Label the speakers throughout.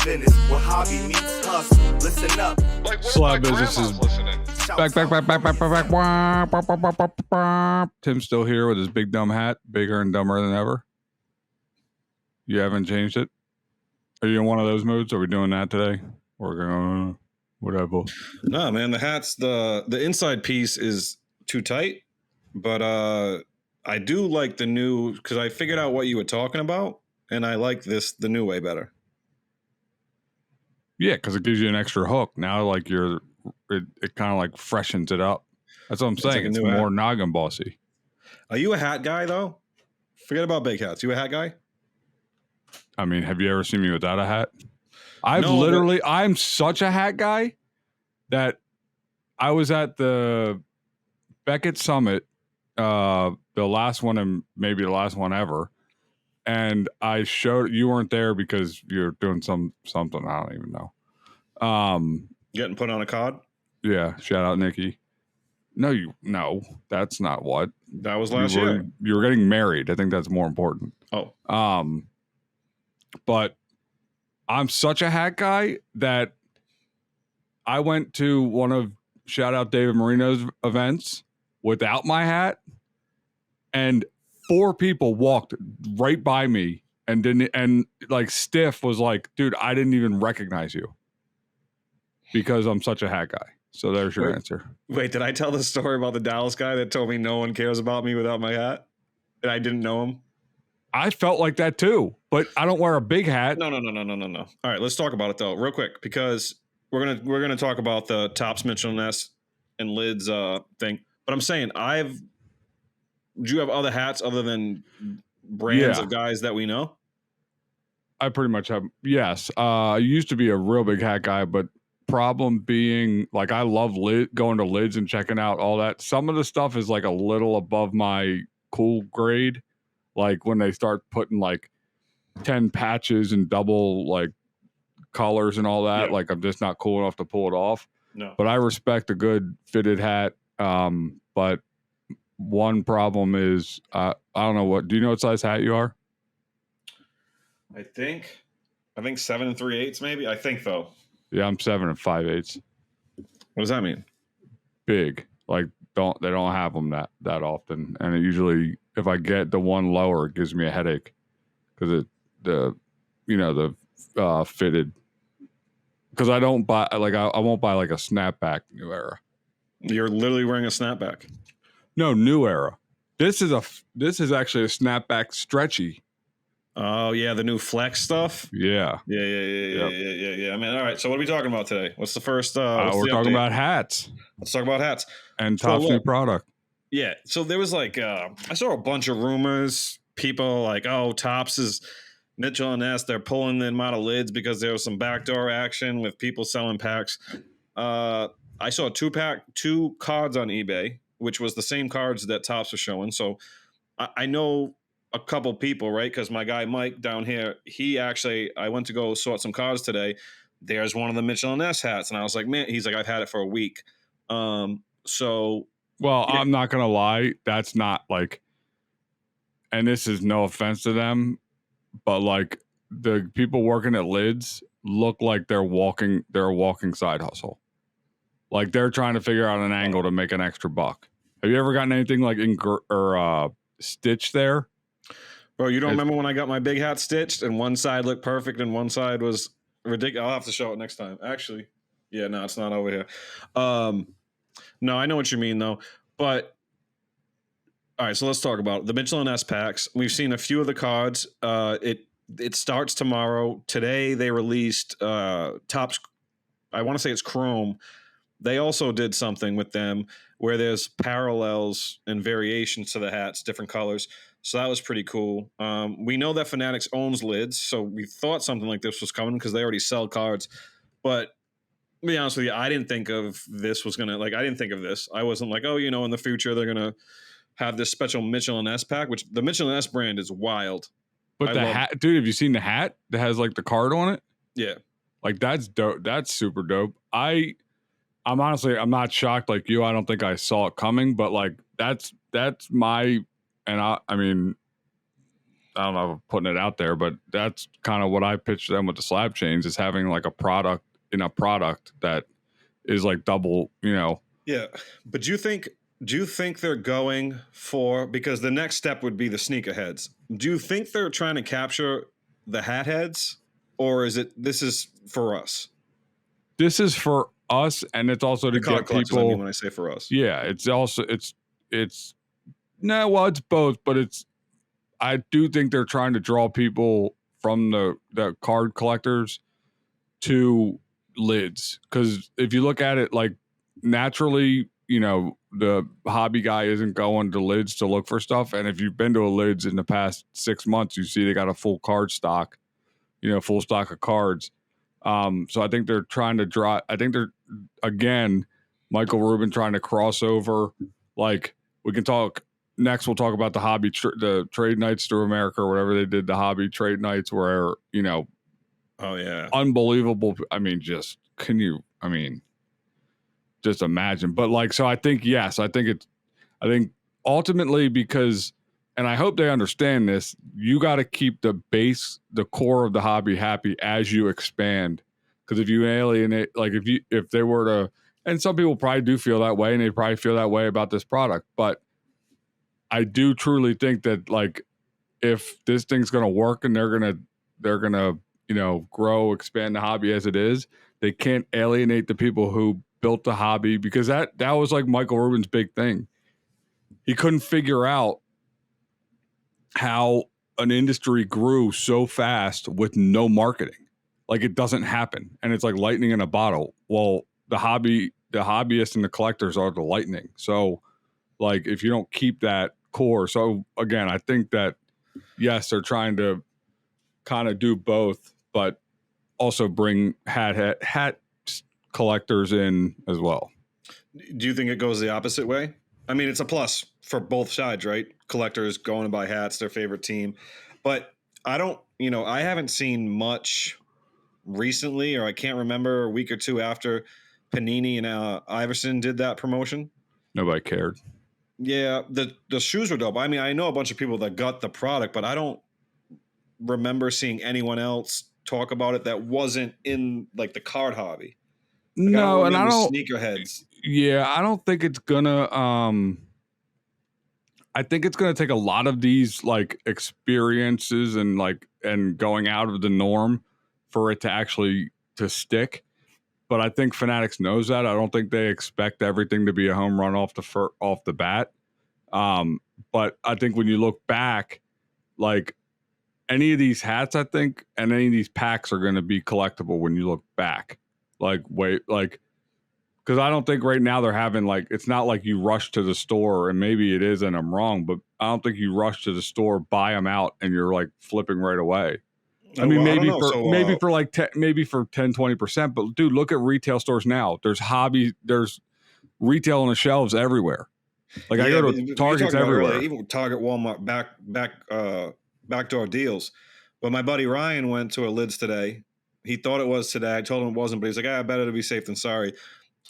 Speaker 1: menace. Where hobby meets hustle. Listen up.
Speaker 2: Like, what
Speaker 3: Slab
Speaker 2: if my
Speaker 3: business is
Speaker 2: grandma's listening?
Speaker 3: back. Tim's still here with his big dumb hat, bigger and dumber than ever. You haven't changed it? Are you in one of those moods? Are we doing that today? We're going whatever.
Speaker 4: No, man, the hat's the inside piece is too tight, but I do like the new because I figured out what you were talking about, and I like the new way better.
Speaker 3: Yeah, because it gives you an extra hook. Now, like it kind of like freshens it up. That's what I'm saying.
Speaker 4: like a
Speaker 3: It's
Speaker 4: new
Speaker 3: more
Speaker 4: hat.
Speaker 3: noggin bossy.
Speaker 4: Are you a hat guy though? Forget about big hats. You a hat guy?
Speaker 3: I mean, have you ever seen me without a hat? I'm such a hat guy that I was at the Beckett Summit, the last one and maybe the last one ever. And I showed, you weren't there because you're doing something, I don't even know.
Speaker 4: Getting put on a card?
Speaker 3: Yeah. Shout out, Nikki. No, that's not what.
Speaker 4: That was last year.
Speaker 3: You were getting married. I think that's more important.
Speaker 4: Oh.
Speaker 3: But I'm such a hat guy that I went to one of shout out David Marino's events without my hat, and 4 people walked right by me and like Stiff was like, dude, I didn't even recognize you because I'm such a hat guy. So there's your answer.
Speaker 4: Wait, did I tell the story about the Dallas guy that told me no one cares about me without my hat? And I didn't know him?
Speaker 3: I felt like that too, but I don't wear a big hat.
Speaker 4: No. All right, let's talk about it though, real quick, because we're gonna talk about the Tops Mitchell & Ness and Lids thing. But I'm saying, do you have other hats other than brands of guys that we know?
Speaker 3: I pretty much have. Yes, I used to be a real big hat guy, but problem being, like, I love going to Lids and checking out all that. Some of the stuff is like a little above my cool grade. Like when they start putting like 10 patches and double like colors and all that, like I'm just not cool enough to pull it off.
Speaker 4: No.
Speaker 3: But I respect a good fitted hat. But one problem is, I don't know do you know what size hat you are?
Speaker 4: I think 7 3/8 maybe. I think though.
Speaker 3: Yeah, I'm 7 5/8.
Speaker 4: What does that mean?
Speaker 3: Big. Like they don't have them that often, and it usually, if I get the one lower, it gives me a headache because the fitted. Because I don't buy I won't buy like a snapback New Era.
Speaker 4: You're literally wearing a snapback.
Speaker 3: No, New Era. This is actually a snapback stretchy.
Speaker 4: Oh yeah, the new flex stuff.
Speaker 3: Yeah.
Speaker 4: Yeah. I mean, all right. So what are we talking about today? What's the first?
Speaker 3: We're talking about hats.
Speaker 4: Let's talk about hats
Speaker 3: and Top's new product.
Speaker 4: Yeah. So there was like I saw a bunch of rumors. People like, oh, Tops is Mitchell & Ness. They're pulling them out of Lids because there was some backdoor action with people selling packs. I saw two cards on eBay, which was the same cards that Tops was showing. So I know a couple people, right? Because my guy Mike down here, I went to go sort some cards today. There's one of the Mitchell & Ness hats, and I was like, man, he's like, I've had it for a week. I'm not gonna lie, that's not like, and this is no offense to them, but like the people working at Lids look like they're a walking side hustle. Like they're trying to figure out an angle to make an extra buck. Have you ever gotten anything like stitched there? Bro, you don't remember when I got my big hat stitched and one side looked perfect and one side was ridiculous? I'll have to show it next time. Actually, yeah, no, it's not over here. No, I know what you mean though. But all right, so let's talk about it. The Mitchell & Ness packs. We've seen a few of the cards. It starts tomorrow. Today they released Tops. I want to say it's Chrome. They also did something with them where there's parallels and variations to the hats, different colors. So that was pretty cool. We know that Fanatics owns Lids, so we thought something like this was coming because they already sell cards. But to be honest with you, I didn't think of this was gonna I didn't think of this. I wasn't like, oh, in the future they're gonna have this special Mitchell & Ness pack, which the Mitchell & Ness brand is wild.
Speaker 3: But the hat, dude, have you seen the hat that has like the card on it?
Speaker 4: Yeah, like
Speaker 3: that's dope. That's super dope. I'm honestly, I'm not shocked like you. I don't think I saw it coming, but like that's my. And I I don't know if I'm putting it out there, but that's kind of what I pitched them with the slab chains, is having like a product in a product that is like double, you know.
Speaker 4: Yeah, but do you think they're going for, because the next step would be the sneakerheads? Do you think they're trying to capture the hat heads, or is it this is for us?
Speaker 3: This is for us, and it's also to
Speaker 4: The card
Speaker 3: get
Speaker 4: collectors,
Speaker 3: people.
Speaker 4: I mean, when I say for us,
Speaker 3: Yeah, it's also it's no, well, it's both, but I do think they're trying to draw people from the card collectors to lids, because if you look at it, like, naturally, you know, the hobby guy isn't going to lids to look for stuff, and if you've been to a lids in the past 6 months, you see they got a full card stock, you know, full stock of cards. So I think they're trying to draw. I think they're, again, Michael Rubin trying to cross over. Like, we can talk next. We'll talk about the hobby, the trade nights through America, or whatever they did. The hobby trade nights, where, you know,
Speaker 4: oh yeah,
Speaker 3: unbelievable. I mean, just can you? I mean, just imagine. But like, so I think yes, I think ultimately, because, and I hope they understand this, you got to keep the base, the core of the hobby happy as you expand. Because if you alienate, like if they were to, and some people probably do feel that way, and they probably feel that way about this product, but I do truly think that, like, if this thing's going to work and they're going to, you know, grow, expand the hobby as it is, they can't alienate the people who built the hobby, because that was like Michael Rubin's big thing. He couldn't figure out how an industry grew so fast with no marketing. Like, it doesn't happen, and it's like lightning in a bottle. Well, the hobbyists and the collectors are the lightning. So, like, if you don't keep that core, so again, I think that yes, they're trying to kind of do both, but also bring hat collectors in as well.
Speaker 4: Do you think it goes the opposite way? I mean, it's a plus for both sides, right? Collectors going to buy hats, their favorite team. But I don't, you know, I haven't seen much recently, or I can't remember a week or two after Panini and Iverson did that promotion.
Speaker 3: Nobody cared.
Speaker 4: Yeah, the shoes were dope. I mean, I know a bunch of people that got the product, but I don't remember seeing anyone else talk about it that wasn't in like the card hobby. Like,
Speaker 3: No, and I don't.
Speaker 4: Sneakerheads.
Speaker 3: Yeah, I don't think it's gonna. I think it's gonna take a lot of these like experiences and going out of the norm for it to actually to stick. But I think Fanatics knows that. I don't think they expect everything to be a home run off the bat. But I think when you look back, like, any of these hats, I think, and any of these packs are going to be collectible when you look back. Like, wait, like, because I don't think right now they're having, like, it's not like you rush to the store, and maybe it is and I'm wrong, but I don't think you rush to the store, buy them out, and you're like flipping right away. I mean, maybe for 10, 20%, but dude, look at retail stores now. There's retail on the shelves everywhere. Like, I go to Targets everywhere.
Speaker 4: Even Target, Walmart, backdoor deals. But my buddy Ryan went to a Lids today. He thought it was today. I told him it wasn't, but he's like, better to be safe than sorry.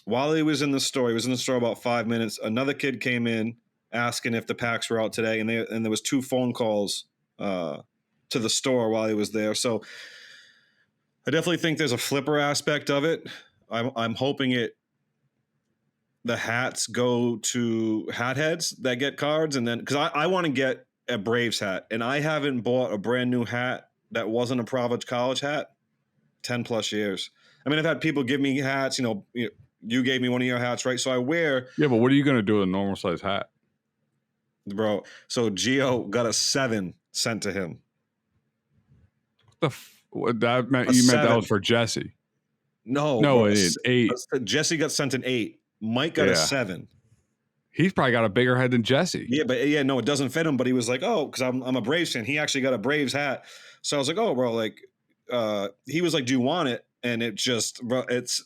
Speaker 4: While he was in the store, about 5 minutes. Another kid came in asking if the packs were out today, and there was 2 phone calls to the store while he was there. So I definitely think there's a flipper aspect of it. I'm hoping the hats go to hat heads that get cards, and then because I want to get a Braves hat, and I haven't bought a brand new hat that wasn't a Providence College hat 10 plus years. I mean, I've had people give me hats. You gave me one of your hats, right? So I wear.
Speaker 3: Yeah, but what are you going to do with a normal size hat,
Speaker 4: bro? So Gio got a 7 sent to him.
Speaker 3: That meant you
Speaker 4: 7.
Speaker 3: meant that was for Jesse.
Speaker 4: No,
Speaker 3: it is 8.
Speaker 4: Jesse got sent an 8. Mike got a 7.
Speaker 3: He's probably got a bigger head than Jesse.
Speaker 4: Yeah, but no, it doesn't fit him. But he was like, oh, because I'm a Braves fan. He actually got a Braves hat. So I was like, oh, bro, like, he was like, do you want it? And it just, bro, it's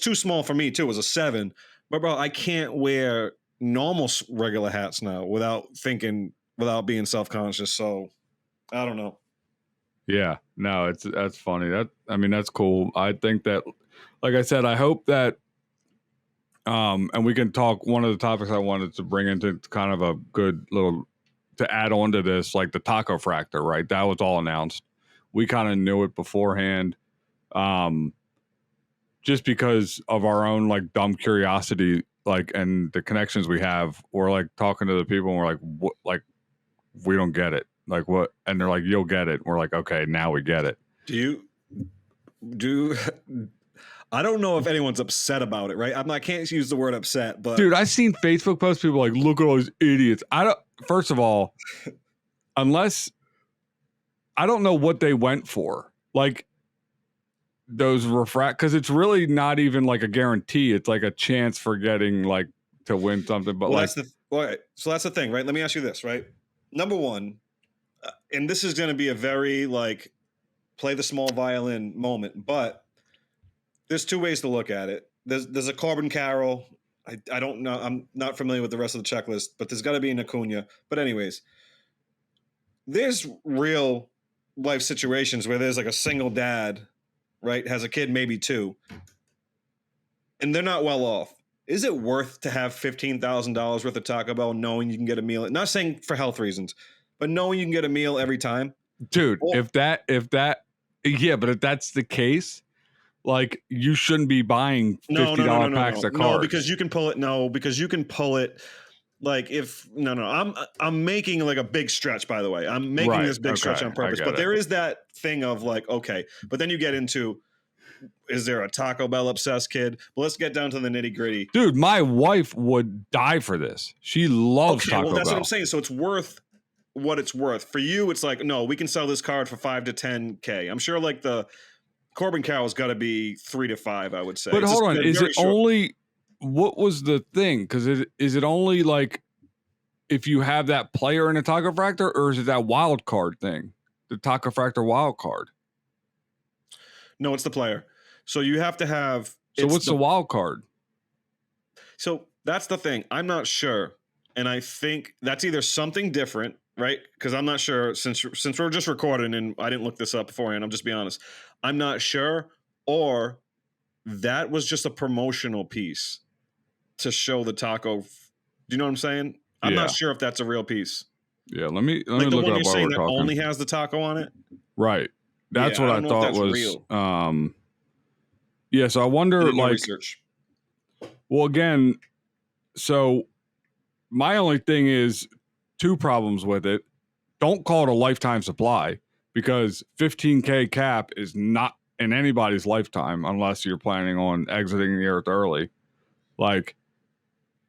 Speaker 4: too small for me too. It was a 7, but bro, I can't wear normal regular hats now without being self-conscious. So I don't know.
Speaker 3: Yeah, no, that's funny. That's cool. I think that, like I said, I hope that, and we can talk. One of the topics I wanted to bring into kind of a good little to add on to this, like the taco fractor, right? That was all announced. We kind of knew it beforehand. Just because of our own like dumb curiosity, like, and the connections we have, we're like talking to the people and we're like, what, like, we don't get it. Like what? And they're like, you'll get it. We're like, okay, now we get it.
Speaker 4: I don't know if anyone's upset about it, right? I can't use the word upset, but
Speaker 3: dude, I've seen Facebook posts, people like, look at all these idiots. First of all, unless I don't know what they went for. Like, those because it's really not even like a guarantee. It's like a chance for getting like to win something. But
Speaker 4: so that's the thing, right? Let me ask you this, right? Number one, and this is going to be a very like play the small violin moment, but there's two ways to look at it. There's a Corbin Carroll. I don't know. I'm not familiar with the rest of the checklist, but there's got to be an Acuna. But anyways, there's real life situations where there's like a single dad, right, has a kid, maybe two, and they're not well off. Is it worth to have $15,000 worth of Taco Bell knowing you can get a meal? Not saying for health reasons, but knowing you can get a meal every time?
Speaker 3: Dude, if that, yeah, but if that's the case, like, you shouldn't be buying $50 packs of cards.
Speaker 4: No, because you can pull it. No, because you can pull it. Like I'm making like a big stretch, by the way. I'm making this big stretch on purpose. But there is that thing of like, okay, but then you get into, is there a Taco Bell obsessed kid? But let's get down to the nitty gritty.
Speaker 3: Dude, my wife would die for this. She loves Taco Bell.
Speaker 4: That's what I'm saying. So it's worth what it's worth. For you, it's like, no, we can sell this card for $5 to $10K. I'm sure like the Corbin Carroll's got to be 3 to 5, I would say.
Speaker 3: But hold on, is it only... What was the thing? Because is it only like if you have that player in a Taco Fractor, or is it that wild card thing? The Taco Fractor wild card?
Speaker 4: No, it's the player. So you have to have...
Speaker 3: So what's the wild card?
Speaker 4: So that's the thing. I'm not sure. And I think that's either something different, right? Because I'm not sure, since we're just recording and I didn't look this up beforehand, I'm just being honest. I'm not sure. Or that was just a promotional piece to show the taco. Do you know what I'm saying? I'm not sure if that's a real piece.
Speaker 3: Yeah, let me
Speaker 4: like the
Speaker 3: look
Speaker 4: one
Speaker 3: it up
Speaker 4: you're saying
Speaker 3: while we're
Speaker 4: that
Speaker 3: talking.
Speaker 4: only has the taco on it.
Speaker 3: Right. That's what I thought was
Speaker 4: real.
Speaker 3: Yeah, so I wonder, like,
Speaker 4: research.
Speaker 3: Well, again, so my only thing is two problems with it. Don't call it a lifetime supply, because 15K cap is not in anybody's lifetime unless you're planning on exiting the earth early. Like,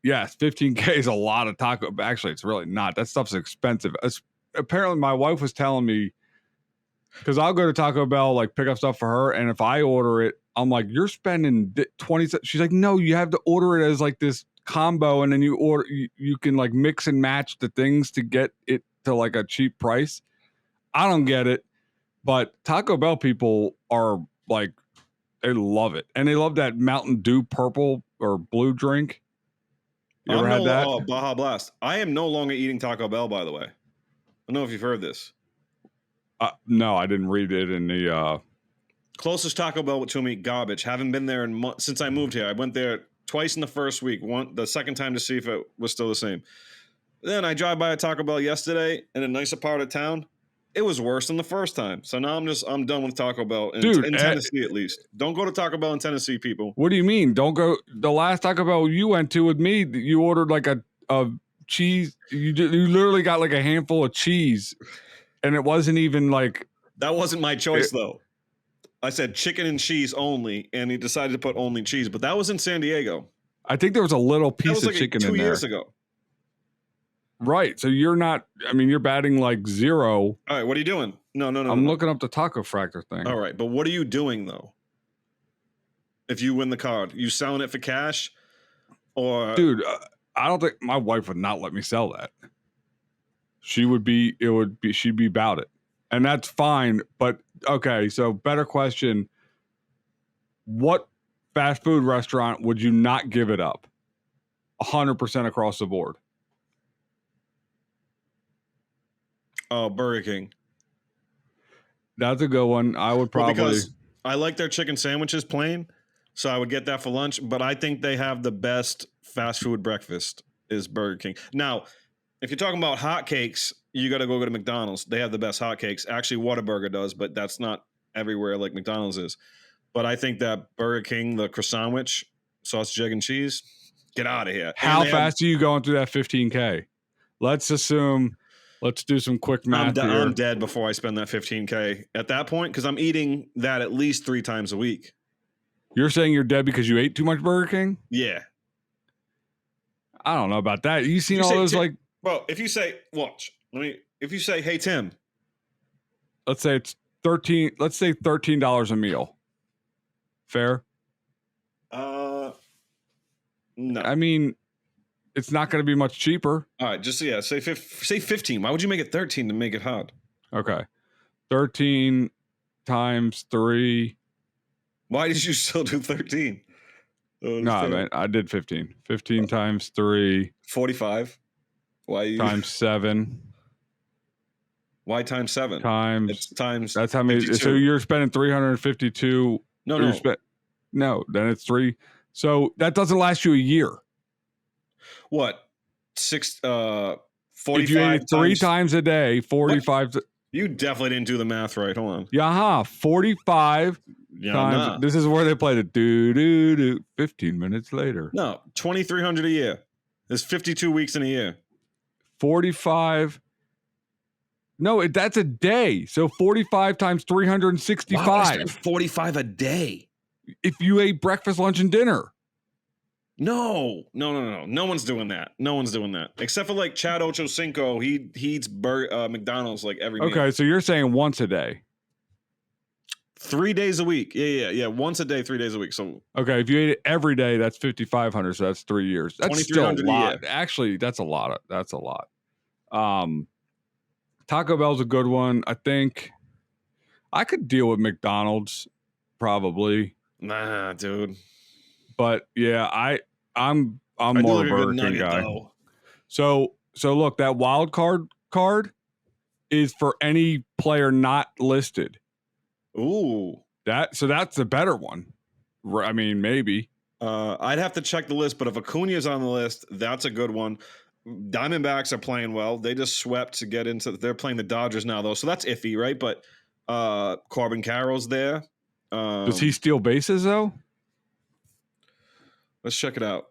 Speaker 3: yes, 15K is a lot of taco. Actually, it's really not. That stuff's expensive. Apparently, my wife was telling me, because I'll go to Taco Bell, like, pick up stuff for her, and if I order it, I'm like, you're spending 20. She's like, no, you have to order it as like this combo, and then you can like mix and match the things to get it to like a cheap price. I don't get it. But Taco Bell people are like, they love it. And they love that Mountain Dew purple or blue drink. You ever had that?
Speaker 4: Oh, Baja Blast. I am no longer eating Taco Bell, by the way. I don't know if you've heard this.
Speaker 3: No, I didn't read it in the...
Speaker 4: Closest Taco Bell to me, garbage. Haven't been there since I moved here. I went there twice in the first week. The second time to see if it was still the same. Then I drive by a Taco Bell yesterday in a nicer part of town. It was worse than the first time. So now I'm done with Taco Bell in Tennessee, at least. Don't go to Taco Bell in Tennessee, people.
Speaker 3: What do you mean? Don't go. The last Taco Bell you went to with me, you ordered like a cheese. You literally got like a handful of cheese, and it wasn't even like.
Speaker 4: That wasn't my choice, though. I said chicken and cheese only, and he decided to put only cheese. But that was in San Diego.
Speaker 3: I think there was a little piece of chicken in there.
Speaker 4: 2 years ago.
Speaker 3: Right. So you're not, I mean, you're batting like zero.
Speaker 4: All right. What are you doing? No.
Speaker 3: I'm looking up the Taco Fractor thing.
Speaker 4: All right. But what are you doing, though? If you win the card, you selling it for cash? Or.
Speaker 3: Dude, I don't think my wife would not let me sell that. She'd be about it. And that's fine. But okay. So better question. What fast food restaurant would you not give it up? 100% across the board.
Speaker 4: Oh, Burger King.
Speaker 3: That's a good one. I would probably...
Speaker 4: because I like their chicken sandwiches plain, so I would get that for lunch. But I think they have the best fast food breakfast is Burger King. Now, if you're talking about hotcakes, you got to go to McDonald's. They have the best hotcakes. Actually, Whataburger does, but that's not everywhere like McDonald's is. But I think that Burger King, the croissant sandwich, sausage, egg, and cheese, get out of here.
Speaker 3: How fast are you going through that 15K? Let's do some quick math here.
Speaker 4: I'm dead before I spend that 15K at that point because I'm eating that at least 3 times a week.
Speaker 3: You're saying you're dead because you ate too much Burger King?
Speaker 4: Yeah.
Speaker 3: I don't know about that. You seen all those like...
Speaker 4: Well, if you say, if you say, hey, Tim.
Speaker 3: Let's say it's $13 a meal. Fair?
Speaker 4: No.
Speaker 3: I mean, it's not going to be much cheaper.
Speaker 4: All right, just say 15. Why would you make it 13 to make it hard?
Speaker 3: Okay. 13 times 3.
Speaker 4: Why did you still do 13?
Speaker 3: No, man, I did 15. 15 times 3.
Speaker 4: 45. Why
Speaker 3: times 7.
Speaker 4: Why times 7?
Speaker 3: Times. That's how many. 52. So you're spending 352. No, then it's 3. So that doesn't last you a year.
Speaker 4: What? 45.
Speaker 3: If you ate 3 times a day, 45.
Speaker 4: You definitely didn't do the math right. Hold on.
Speaker 3: Yeah, 45 times. Nah. This is where they play the do 15 minutes later.
Speaker 4: No, 2,300 a year. There's 52 weeks in a year.
Speaker 3: 45. No, that's a day. So 45 times 365.
Speaker 4: Wow, I spent 45 a day.
Speaker 3: If you ate breakfast, lunch, and dinner.
Speaker 4: No. No one's doing that. No one's doing that. Except for like Chad Ochocinco. He eats McDonald's like every meal.
Speaker 3: Okay, so you're saying once a day.
Speaker 4: 3 days a week. Yeah. Once a day, 3 days a week. So
Speaker 3: okay, if you ate it every day, that's 5,500. So that's 3 years. That's still a lot. Actually, that's a lot. That's a lot. Taco Bell's a good one. I think I could deal with McDonald's probably.
Speaker 4: Nah, dude.
Speaker 3: But yeah, I'm more a Burger King guy. Though. So look, that wild card is for any player not listed.
Speaker 4: Ooh.
Speaker 3: That's the better one. I mean, maybe.
Speaker 4: I'd have to check the list, but if Acuna's on the list, that's a good one. Diamondbacks are playing well. They just swept to get into. They're playing the Dodgers now, though, so that's iffy, right? But Corbin Carroll's there.
Speaker 3: Does he steal bases though?
Speaker 4: Let's check it out.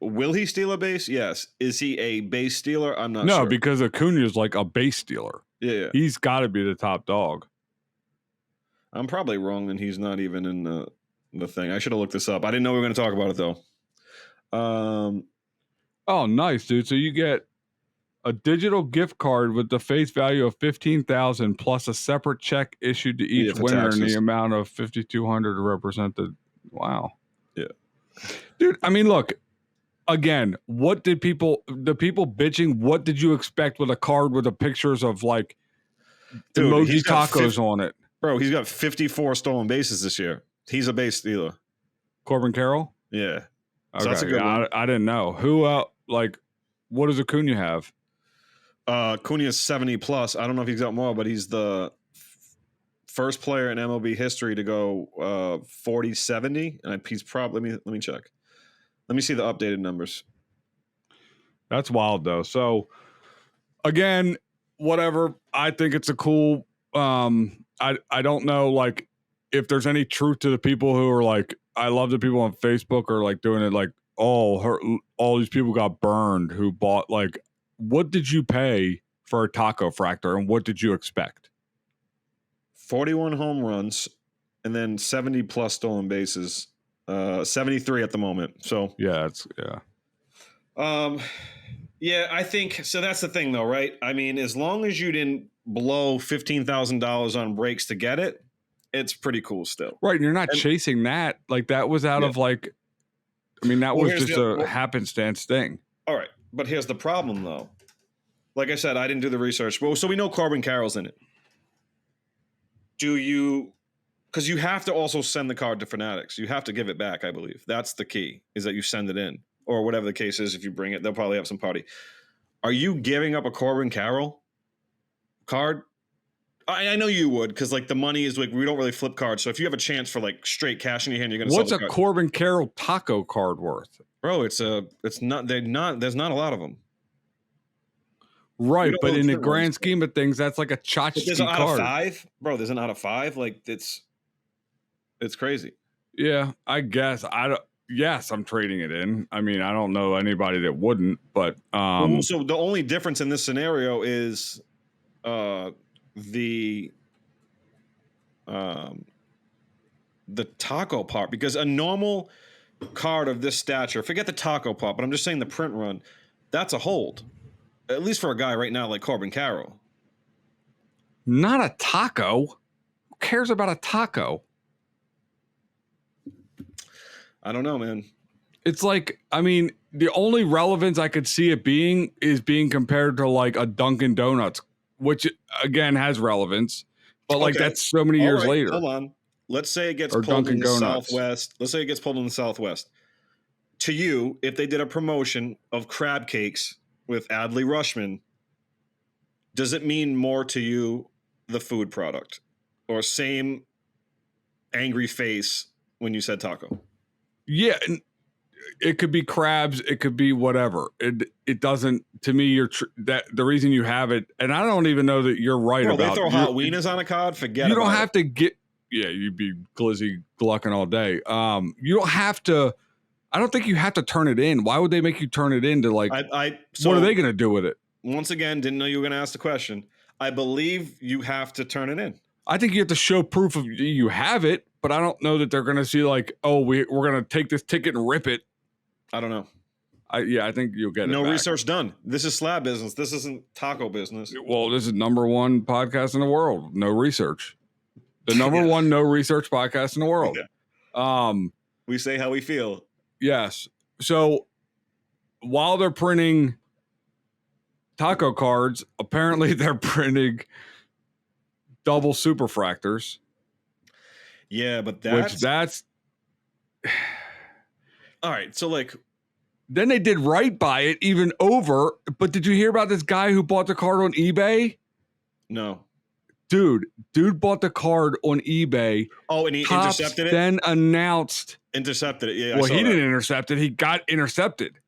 Speaker 4: Will he steal a base? Yes. Is he a base stealer? I'm not sure.
Speaker 3: No, because Acuna is like a base stealer.
Speaker 4: Yeah.
Speaker 3: He's got to be the top dog.
Speaker 4: I'm probably wrong, and he's not even in the thing. I should have looked this up. I didn't know we were going to talk about it though.
Speaker 3: Oh, nice, dude. So you get a digital gift card with the face value of $15,000 plus a separate check issued to each winner in the amount of $5,200 to represent the. Wow.
Speaker 4: Yeah.
Speaker 3: Dude, I mean, look, again, the people bitching, what did you expect with a card with the pictures of like emoji tacos on it?
Speaker 4: Bro, he's got 54 stolen bases this year. He's a base stealer.
Speaker 3: Corbin Carroll?
Speaker 4: Yeah.
Speaker 3: Okay. So that's a good one. I didn't know. Who, what does Acuna have?
Speaker 4: Acuna is 70 plus. I don't know if he's got more, but he's the first player in MLB history to go 40-70, and he's probably let me check. Let me see the updated numbers.
Speaker 3: That's wild though. So again, whatever. I think it's a cool. I don't know like if there's any truth to the people who are like. I love the people on Facebook are like doing it like all these people got burned who bought like. What did you pay for a taco fractor, and what did you expect?
Speaker 4: 41 home runs, and then 70 plus stolen bases. 73 at the moment. So
Speaker 3: yeah.
Speaker 4: Yeah, I think so. That's the thing, though, right? I mean, as long as you didn't blow $15,000 on breaks to get it, it's pretty cool still.
Speaker 3: Right, and you're not chasing that. Like that was out of like. I mean, that was just a happenstance thing.
Speaker 4: All right. But here's the problem, though. Like I said, I didn't do the research. Well, so we know Corbin Carroll's in it. Do you... Because you have to also send the card to Fanatics. You have to give it back, I believe. That's the key, is that you send it in. Or whatever the case is, if you bring it, they'll probably have some party. Are you giving up a Corbin Carroll card? I know you would, because like the money is like, we don't really flip cards. So if you have a chance for like straight cash in your hand, you're going to sell the card.
Speaker 3: What's a Corbin Carroll taco card worth?
Speaker 4: Bro, there's not a lot of them.
Speaker 3: Right,
Speaker 4: know
Speaker 3: but
Speaker 4: those
Speaker 3: in the
Speaker 4: print runs.
Speaker 3: grand scheme of things, that's like a
Speaker 4: But there's
Speaker 3: tchotchke
Speaker 4: an out of
Speaker 3: card.
Speaker 4: 5, bro. There's an out of 5. Like it's crazy.
Speaker 3: Yeah, I guess. Yes, I'm trading it in. I mean, I don't know anybody that wouldn't, but
Speaker 4: So the only difference in this scenario is the taco part, because a normal card of this stature, forget the taco part, but I'm just saying the print run, that's a hold, at least for a guy right now like Corbin Carroll.
Speaker 3: not a taco. Who cares about a taco?
Speaker 4: I don't know, man.
Speaker 3: It's like, I mean, the only relevance I could see it being is being compared to like a Dunkin' Donuts, which again has relevance, but like
Speaker 4: Okay.
Speaker 3: that's so many
Speaker 4: All
Speaker 3: years
Speaker 4: right,
Speaker 3: later.
Speaker 4: hold on. Let's say it gets
Speaker 3: Or
Speaker 4: pulled in
Speaker 3: Dunkin'
Speaker 4: the
Speaker 3: Donuts.
Speaker 4: Southwest. Let's say it gets pulled in the Southwest. To you, if they did a promotion of crab cakes with Adley Rushman, does it mean more to you, the food product, or same angry face when you said taco?
Speaker 3: Yeah, and it could be crabs, it could be whatever. It doesn't, to me, that the reason you have it, and I don't even know that you're right
Speaker 4: Bro,
Speaker 3: about.
Speaker 4: they throw hot wieners on a card. Forget
Speaker 3: you don't
Speaker 4: about
Speaker 3: have to get. Yeah, you'd be glizzy glucking all day. You don't have to. I don't think you have to turn it in. Why would they make you turn it in to like?
Speaker 4: So
Speaker 3: what are they going to do with it?
Speaker 4: Once again, didn't know you were going to ask the question. I believe you have to turn it in.
Speaker 3: I think you have to show proof of you have it, but I don't know that they're going to see like, oh, we're going to take this ticket and rip it.
Speaker 4: I don't know.
Speaker 3: I think you'll get it.
Speaker 4: No
Speaker 3: back.
Speaker 4: research done. This is slab business. This isn't taco business.
Speaker 3: Well, this is #1 podcast in the world. No research. The #1 no research podcast in the world.
Speaker 4: Yeah. We say how we feel.
Speaker 3: Yes. So while they're printing taco cards, apparently they're printing double superfractors.
Speaker 4: Yeah, but
Speaker 3: that's
Speaker 4: all right. So like,
Speaker 3: then they did right by it even over. But did you hear about this guy who bought the card on eBay?
Speaker 4: No.
Speaker 3: Dude bought the card on eBay.
Speaker 4: Oh, and he
Speaker 3: Topps
Speaker 4: intercepted it?
Speaker 3: Then announced.
Speaker 4: Intercepted it. Yeah.
Speaker 3: Well, he didn't intercept it. He got intercepted.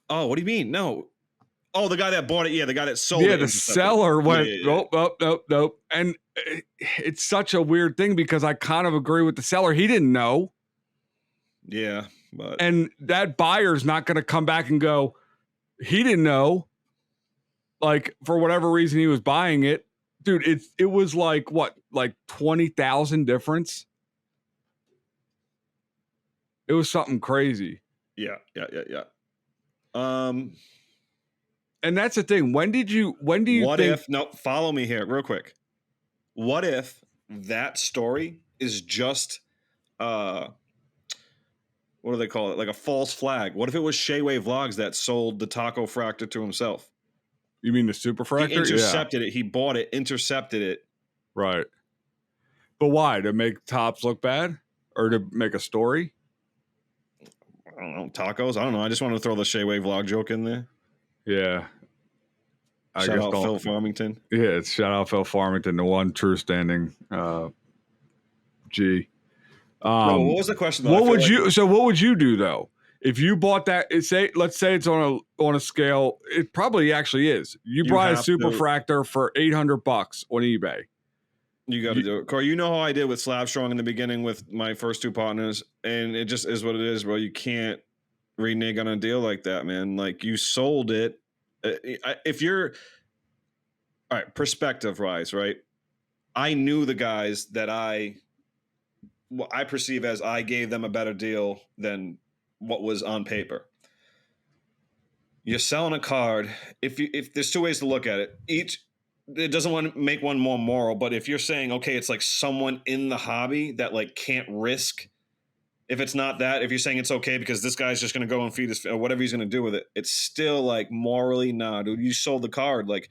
Speaker 4: Oh, what do you mean? No. Oh, the guy that bought it. Yeah, the guy that sold it.
Speaker 3: Yeah, the seller went,
Speaker 4: Yeah.
Speaker 3: Nope. And it's such a weird thing because I kind of agree with the seller. He didn't know.
Speaker 4: Yeah, but.
Speaker 3: And that buyer's not going to come back and go, he didn't know. Like, for whatever reason he was buying it. Dude, it was like, what, like 20,000 difference? It was something crazy.
Speaker 4: Yeah.
Speaker 3: And that's the thing. When do you
Speaker 4: what
Speaker 3: think?
Speaker 4: If, no, follow me here real quick. What if that story is just, what do they call it? Like a false flag. What if it was Shayway Vlogs that sold the taco fractor to himself?
Speaker 3: You mean the superfractor?
Speaker 4: He intercepted it. He bought it, intercepted it.
Speaker 3: Right. But why? To make Topps look bad? Or to make a story?
Speaker 4: I don't know. Tacos? I don't know. I just wanted to throw the Shayway Vlog joke in there.
Speaker 3: Yeah.
Speaker 4: Shout out Phil Farmington.
Speaker 3: Yeah, it's shout out Phil Farmington, the one true standing G.
Speaker 4: What was the question?
Speaker 3: What would you do though? If you bought that, let's say it's on a scale, it probably actually is. You buy a superfractor for $800 on eBay.
Speaker 4: You got to do it. Corey, you know how I did with Slab Strong in the beginning with my first two partners, and it just is what it is, bro. You can't renege on a deal like that, man. Like, you sold it. If you're all right, perspective wise, right? I knew the guys that I perceive as I gave them a better deal than what was on paper. You're selling a card. If there's two ways to look at it, it doesn't want to make one more moral, but if you're saying, okay, it's like someone in the hobby that like can't risk. If it's not that, if you're saying it's okay because this guy's just going to go and feed his or whatever he's going to do with it, it's still like morally, nah, dude, you sold the card. Like,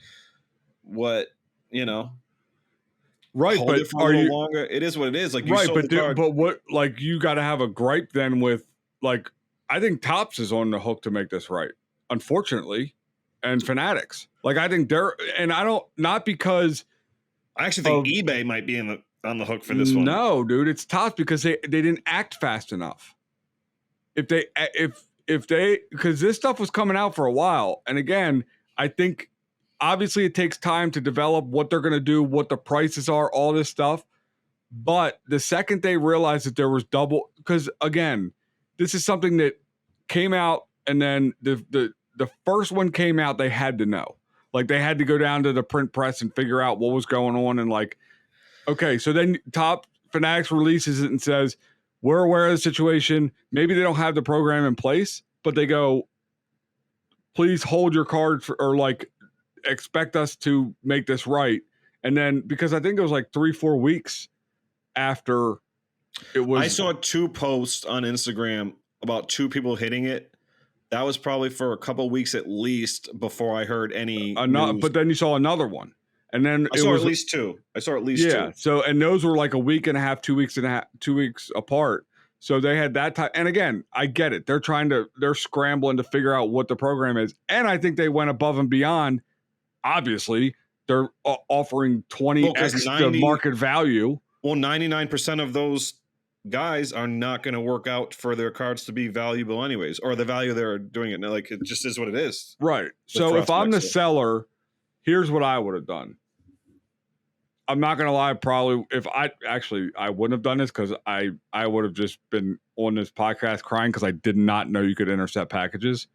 Speaker 4: what,
Speaker 3: right?
Speaker 4: Hold
Speaker 3: but
Speaker 4: it for a little longer. It is what it is. Like, you sold the card.
Speaker 3: But what? Like, you got to have a gripe then with like. I think Topps is on the hook to make this right. Unfortunately, and Fanatics. Like, I think not because.
Speaker 4: I actually think eBay might be on the hook for this one.
Speaker 3: No, dude, it's Topps because they didn't act fast enough. If they because this stuff was coming out for a while, and again, I think obviously it takes time to develop what they're going to do, what the prices are, all this stuff. But the second they realized that there was double, because again, this is something that came out, and then the first one came out, they had to know. Like, they had to go down to the print press and figure out what was going on. And like, okay, so then Top Fanatics releases it and says, we're aware of the situation. Maybe they don't have the program in place, but they go, please hold your card or like expect us to make this right. And then, because I think it was like 3-4 weeks after it was.
Speaker 4: I saw 2 posts on Instagram about 2 people hitting it. That was probably for a couple weeks at least before I heard any news.
Speaker 3: But then you saw another one. And then
Speaker 4: I saw at least 2. I saw at least 2.
Speaker 3: Yeah. So, and those were like a week and a half, 2 weeks apart. So they had that time. And again, I get it. They're scrambling to figure out what the program is. And I think they went above and beyond. Obviously, they're offering 20x the market value.
Speaker 4: Well, 99% of those guys are not going to work out for their cards to be valuable anyways, or the value they're doing it. Like, it just is what it is.
Speaker 3: Right. So if I'm the seller, here's what I would have done. I'm not going to lie. Probably I wouldn't have done this, because I would have just been on this podcast crying because I did not know you could intercept packages.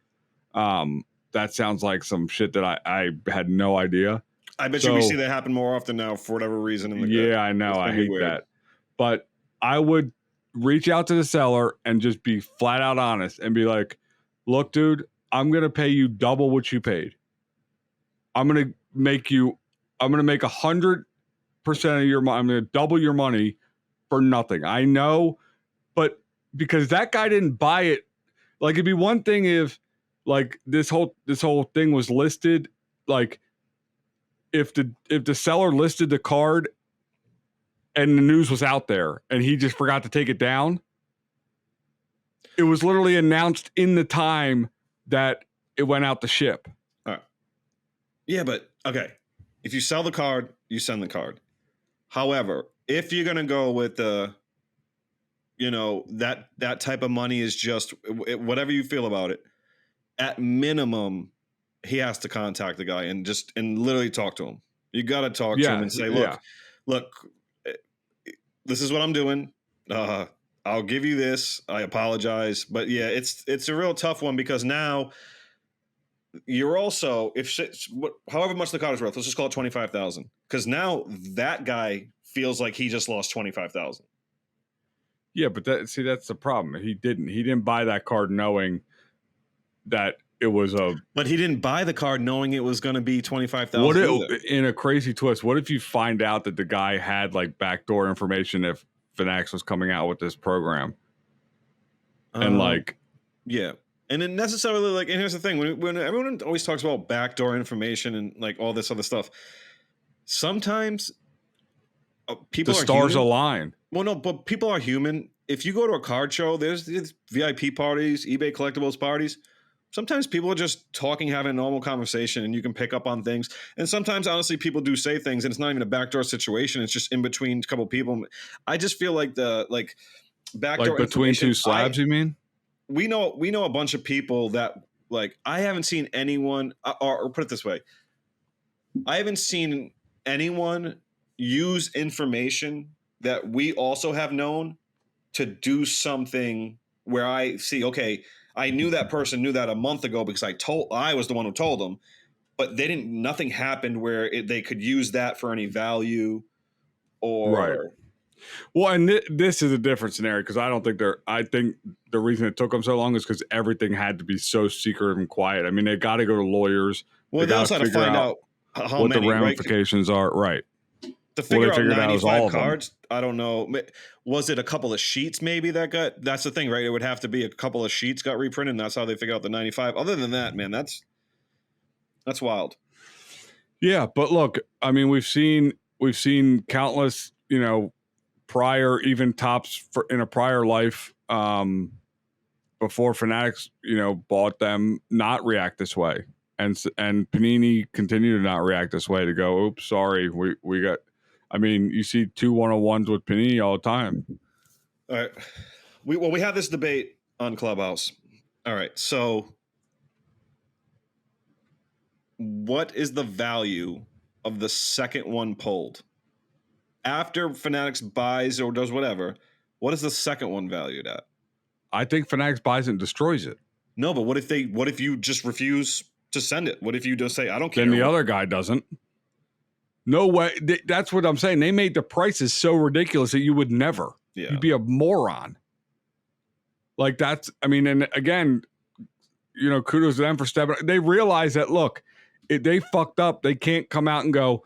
Speaker 3: That sounds like some shit that I had no idea.
Speaker 4: I bet you we see that happen more often now for whatever reason.
Speaker 3: I know. I hate that. But I would reach out to the seller and just be flat out honest and be like, look, dude, I'm going to pay you double what you paid. I'm going to make 100% of your money. I'm going to double your money for nothing. I know, but because that guy didn't buy it, like, it'd be one thing if like this whole thing was listed, like if the seller listed the card and the news was out there and he just forgot to take it down. It was literally announced in the time that it went out to ship.
Speaker 4: All right. Yeah, but okay. If you sell the card, you send the card. However, if you're going to go with the, that type of money is just whatever you feel about it, at minimum, he has to contact the guy and literally talk to him. You got to talk to him and say, look, this is what I'm doing. I'll give you this. I apologize. But yeah, it's a real tough one, because now you're also, however much the card is worth, let's just call it $25,000. Because now that guy feels like he just lost $25,000.
Speaker 3: Yeah, but that's the problem. He didn't buy that card knowing that it was
Speaker 4: but he didn't buy the card knowing it was going to be $25,000.
Speaker 3: In a crazy twist, what if you find out that the guy had like backdoor information if Fanatics was coming out with this program? And
Speaker 4: yeah. And then necessarily, like, and here's the thing, when everyone always talks about backdoor information and like all this other stuff, sometimes people
Speaker 3: the stars align.
Speaker 4: Well, no, but people are human. If you go to a card show, there's VIP parties, eBay collectibles parties. Sometimes people are just talking, having a normal conversation, and you can pick up on things. And sometimes, honestly, people do say things, and it's not even a backdoor situation. It's just in between a couple of people. I just feel like backdoor,
Speaker 3: like between two slabs. You mean?
Speaker 4: We know a bunch of people that, like, I haven't seen anyone, or put it this way, I haven't seen anyone use information that we also have known to do something where I see, okay, I knew that person knew that a month ago because I was the one who told them, but nothing happened where they could use that for any value or.
Speaker 3: Right. Well, and this is a different scenario, because I think the reason it took them so long is because everything had to be so secret and quiet. I mean, they got to go to lawyers.
Speaker 4: Well, they also had to find out how
Speaker 3: what
Speaker 4: many,
Speaker 3: the ramifications are. Right.
Speaker 4: To figure out 95 cards, I don't know. Was it a couple of sheets maybe that's the thing, right? It would have to be a couple of sheets got reprinted, and that's how they figure out the 95. Other than that, man, that's wild.
Speaker 3: But look, I mean, we've seen countless, prior, even tops in a prior life, before Fanatics, bought them, not react this way. And Panini continued to not react this way, to go, oops, sorry, we got. I mean, you see 2 101s with Panini all the time.
Speaker 4: All right. We had this debate on Clubhouse. All right. So what is the value of the second one pulled? After Fanatics buys or does whatever, what is the second one valued at?
Speaker 3: I think Fanatics buys it and destroys it.
Speaker 4: No, but what if you just refuse to send it? What if you just say, I don't care?
Speaker 3: Then the other guy doesn't. No way. That's what I'm saying. They made the prices so ridiculous that you would never.
Speaker 4: Yeah.
Speaker 3: You'd be a moron. Like that's, I mean, and again, you know, kudos to them for stepping. They realize that, look, they fucked up. They can't come out and go,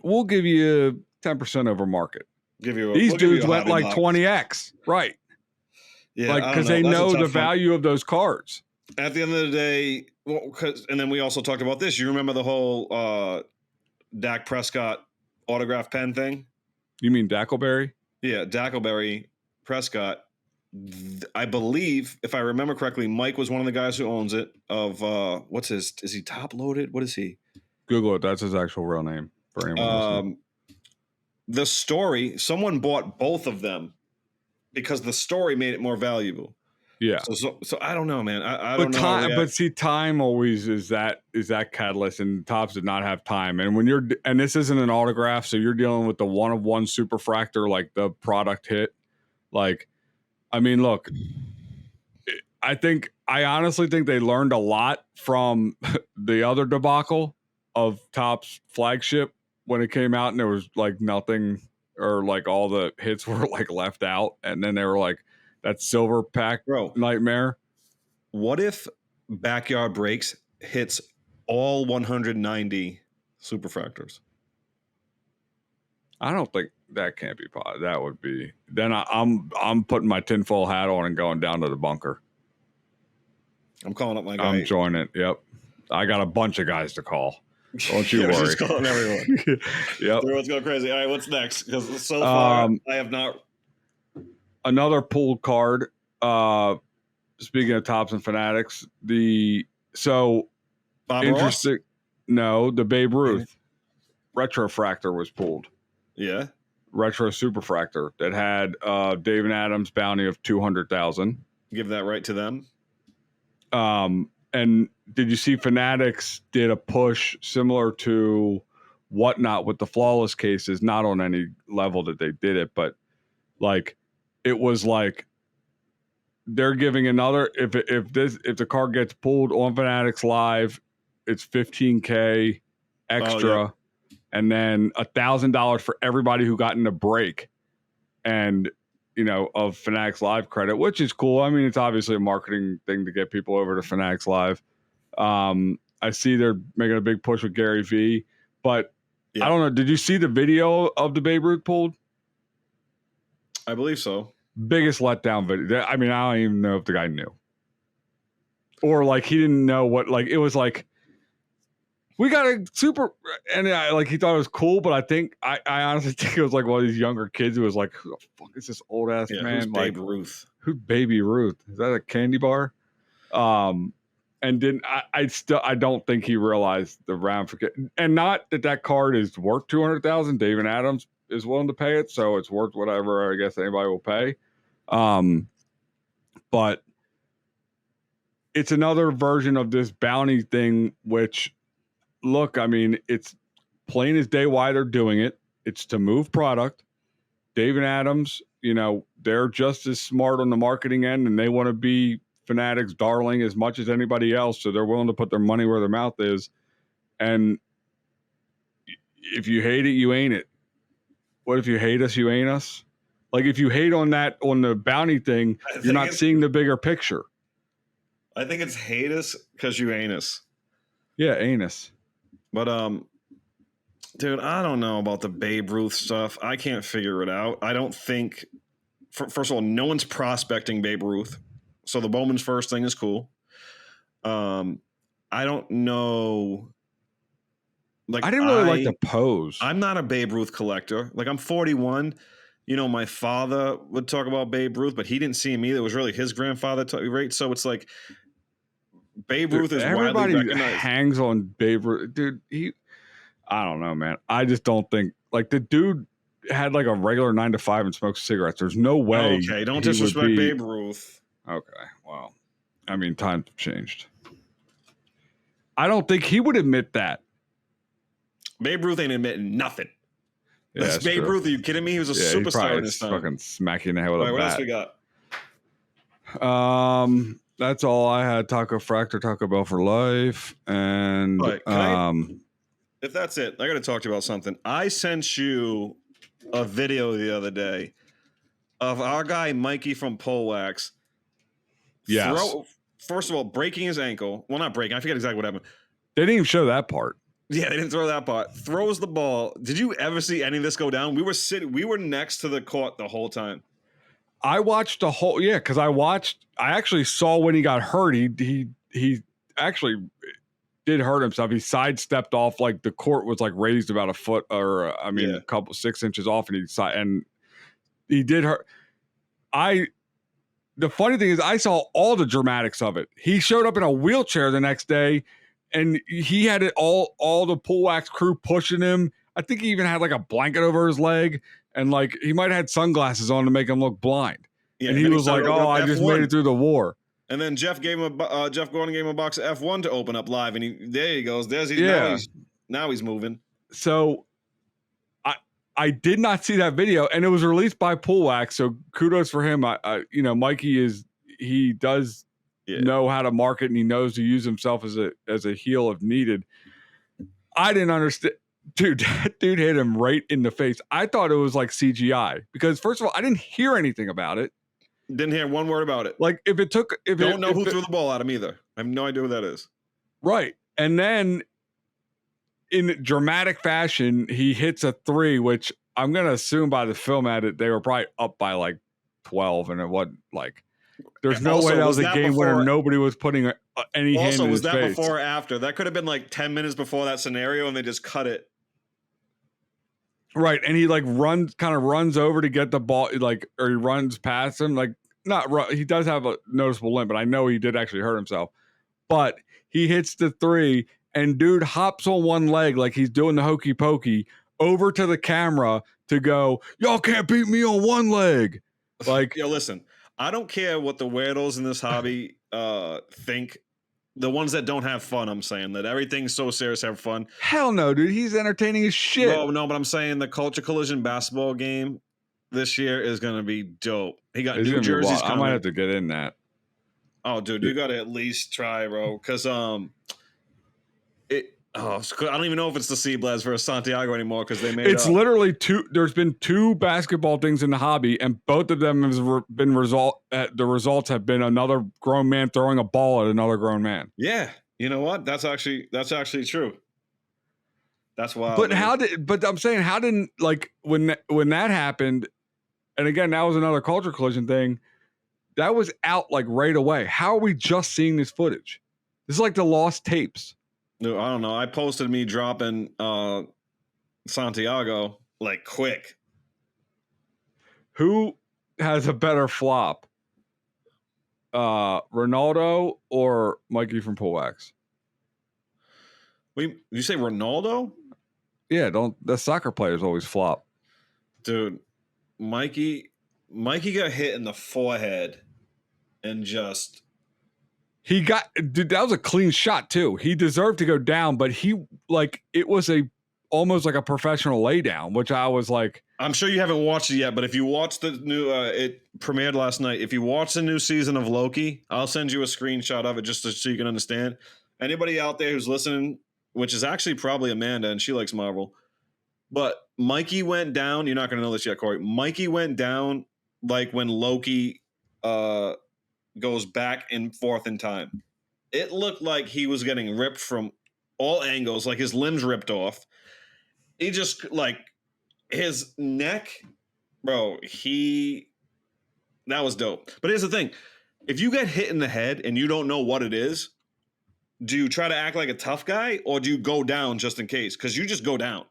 Speaker 3: we'll give you 10% over market. These dudes went like 20x. Right.
Speaker 4: Yeah.
Speaker 3: Like, because they know the value of those cards.
Speaker 4: At the end of the day, and then we also talked about this. You remember the whole Dak Prescott autograph pen thing?
Speaker 3: You mean Dackleberry?
Speaker 4: Yeah, Dackleberry Prescott. I believe, if I remember correctly, Mike was one of the guys who owns it. What's his? Is he Top Loaded? What is he?
Speaker 3: Google it. That's his actual real name for anyone listening.
Speaker 4: The story, someone bought both of them because the story made it more valuable.
Speaker 3: Yeah.
Speaker 4: So I don't know, man. I don't know.
Speaker 3: But see, time always is that catalyst, and Topps did not have time. And when and this isn't an autograph, so you're dealing with the one-of-one superfractor, like the product hit. Like, I mean, look, I honestly think they learned a lot from the other debacle of Topps flagship when it came out, and there was like nothing, or like all the hits were like left out, and then they were like, that silver pack nightmare.
Speaker 4: What if Backyard Breaks hits all 190 superfractors?
Speaker 3: I don't think that can't be possible. That would be. Then I'm putting my tinfoil hat on and going down to the bunker.
Speaker 4: I'm calling up my guy.
Speaker 3: I'm joining it. Yep. I got a bunch of guys to call. Don't you worry.
Speaker 4: Just calling everyone.
Speaker 3: Yep.
Speaker 4: Everyone's going crazy. All right, what's next? Because so far I have not.
Speaker 3: Another pulled card. Speaking of Topps and Fanatics,
Speaker 4: Bob
Speaker 3: interesting.
Speaker 4: Ross?
Speaker 3: No, the Babe Ruth retrofractor was pulled.
Speaker 4: Yeah,
Speaker 3: retro superfractor that had David Adams bounty of 200,000.
Speaker 4: Give that right to them.
Speaker 3: And did you see Fanatics did a push similar to Whatnot with the flawless cases? Not on any level that they did it, but like. It was like they're giving another if the card gets pulled on Fanatics Live, it's $15K extra, and then $1,000 for everybody who got in the break, and of Fanatics Live credit, which is cool. I mean, it's obviously a marketing thing to get people over to Fanatics Live. I see they're making a big push with Gary V, but I don't know. Did you see the video of the Babe Ruth pulled?
Speaker 4: I believe so.
Speaker 3: Biggest letdown video. I mean, I don't even know if the guy knew. Or like he didn't know what, like it was like, we got a super, and he thought it was cool, but I think, I honestly think it was like one of these younger kids who was like, who the fuck is this old ass man?
Speaker 4: Who's Babe Ruth?
Speaker 3: Who's Baby Ruth? Is that a candy bar? And I don't think he realized the round for, and not that card is worth 200,000. David Adams is willing to pay it, so it's worth whatever I guess anybody will pay. But it's another version of this bounty thing, which, look, I mean, it's plain as day why they're doing it. It's to move product. David Adams, they're just as smart on the marketing end, and they want to be Fanatics darling as much as anybody else, so they're willing to put their money where their mouth is. And if you hate it, you ain't it. What if you hate us, you ain't us? Like, if you hate on the bounty thing, you're not seeing the bigger picture.
Speaker 4: I think it's hate us because you ain't us.
Speaker 3: Yeah, anus.
Speaker 4: But dude, I don't know about the Babe Ruth stuff. I can't figure it out. I don't think. First of all, no one's prospecting Babe Ruth, so the Bowman's first thing is cool. I don't know. Like,
Speaker 3: I didn't really like the pose.
Speaker 4: I'm not a Babe Ruth collector. Like, I'm 41. My father would talk about Babe Ruth, but he didn't see him either. It was really his grandfather, right? So it's like Babe Ruth is widely recognized.
Speaker 3: Hangs on Babe Ruth. Dude, I don't know, man. I just don't think, like, the dude had like a regular 9 to 5 and smoked cigarettes. There's no way.
Speaker 4: Okay, don't disrespect Babe Ruth.
Speaker 3: Okay, well, I mean, times have changed. I don't think he would admit that.
Speaker 4: Babe Ruth ain't admitting nothing.
Speaker 3: Yeah,
Speaker 4: That's Babe
Speaker 3: true.
Speaker 4: Ruth. Are you kidding me? He was a superstar in his time.
Speaker 3: Fucking smack you in the head with
Speaker 4: All right,
Speaker 3: a
Speaker 4: what else
Speaker 3: bat.
Speaker 4: we got?
Speaker 3: That's all I had. Taco Fractor, Taco Bell for life, and
Speaker 4: All right, if that's it, I got to talk to you about something. I sent you a video the other day of our guy Mikey from Pole Wax.
Speaker 3: yes,
Speaker 4: First of all, breaking his ankle. Well, not breaking. I forget exactly what happened.
Speaker 3: they didn't even show that part.
Speaker 4: Yeah, they didn't throw that part. Throws the ball. Did you ever see any of this go down? We were next to the court the whole time.
Speaker 3: I watched the whole because I actually saw when he got hurt. He actually did hurt himself. He sidestepped off, like the court was like raised about a foot or a couple 6 inches off, and he did hurt. The funny thing is I saw all the dramatics of it. He showed up in a wheelchair the next day, and he had it all the Pool Wax crew pushing him. I think he even had like a blanket over his leg, and like he might have had sunglasses on to make him look blind.
Speaker 4: Yeah,
Speaker 3: and he was like, "Oh, I just made it through the war."
Speaker 4: And then Jeff Gordon gave him a box of F1 to open up live, and there he goes. Now he's moving.
Speaker 3: So I did not see that video, and it was released by Pool Wax, so kudos for him. Mikey does know how to market, and he knows to use himself as a heel if needed. I didn't understand. Dude, that dude hit him right in the face. I thought it was like CGI because, first of all, I didn't hear anything about it.
Speaker 4: Didn't hear one word about it.
Speaker 3: Like,
Speaker 4: Don't know who threw the ball at him either. I have no idea who that is.
Speaker 3: Right. And then in dramatic fashion, he hits a 3, which I'm going to assume by the film edit, they were probably up by like 12. And it wasn't like, there's no way that was a game where nobody was putting any hand in his face.
Speaker 4: Also, was that before or after? That could have been like 10 minutes before that scenario, and they just cut it.
Speaker 3: Right. And he like runs over to get the ball, or he runs past him. Like, he does have a noticeable limp, but I know he did actually hurt himself. But he hits the 3, and dude hops on one leg like he's doing the hokey pokey over to the camera to go, "Y'all can't beat me on one leg." Like,
Speaker 4: yo, listen, I don't care what the weirdos in this hobby think. The ones that don't have fun, I'm saying that everything's so serious, have fun.
Speaker 3: Hell no, dude. He's entertaining as shit.
Speaker 4: No, but I'm saying the Culture Collision basketball game this year is going to be dope. He got new jerseys coming.
Speaker 3: I might have to get in that.
Speaker 4: Oh, dude, you got to at least try, bro. Because I don't even know if it's the Slabs versus Santiago anymore because they made
Speaker 3: it's literally 2. There's been 2 basketball things in the hobby, and both of them have been the results have been another grown man throwing a ball at another grown man.
Speaker 4: Yeah, you know what? That's actually true. That's wild.
Speaker 3: But I'm saying, how didn't, like, when that happened, and again, that was another Culture Collision thing, that was out like right away. How are we just seeing this footage? This is like the lost tapes.
Speaker 4: No, I don't know. I posted me dropping Santiago like quick.
Speaker 3: Who has a better flop? Ronaldo or Mikey from Pool Wax?
Speaker 4: You say Ronaldo?
Speaker 3: Yeah, the soccer players always flop.
Speaker 4: Dude, Mikey got hit in the forehead and just
Speaker 3: dude, that was a clean shot too. He deserved to go down, but it was almost like a professional laydown, which I was like,
Speaker 4: I'm sure you haven't watched it yet, but if you watch the new, it premiered last night. If you watch the new season of Loki, I'll send you a screenshot of it just so you can understand. Anybody out there who's listening, which is actually probably Amanda, and she likes Marvel, but Mikey went down. You're not going to know this yet, Corey. Mikey went down like when Loki goes back and forth in time. It looked like he was getting ripped from all angles, like his limbs ripped off. He just, like, his neck, bro, that was dope. But here's the thing. If you get hit in the head and you don't know what it is, do you try to act like a tough guy or do you go down just in case? Because you just go down.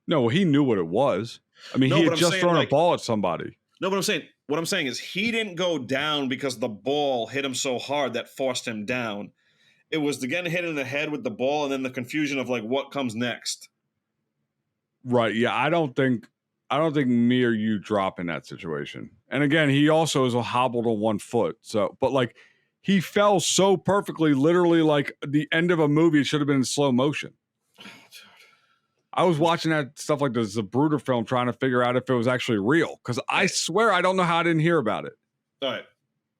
Speaker 3: No, he knew what it was. I mean, he had just thrown a ball at somebody.
Speaker 4: No, but what I'm saying is he didn't go down because the ball hit him so hard that forced him down. It was the getting hit in the head with the ball and then the confusion of like what comes next.
Speaker 3: Right. Yeah. I don't think me or you drop in that situation. And again, he also is hobbled on one foot. So, but like he fell so perfectly, literally like the end of a movie. It should have been in slow motion. I was watching that stuff like the Zapruder film, trying to figure out if it was actually real. Because I swear I don't know how I didn't hear about it.
Speaker 4: All right.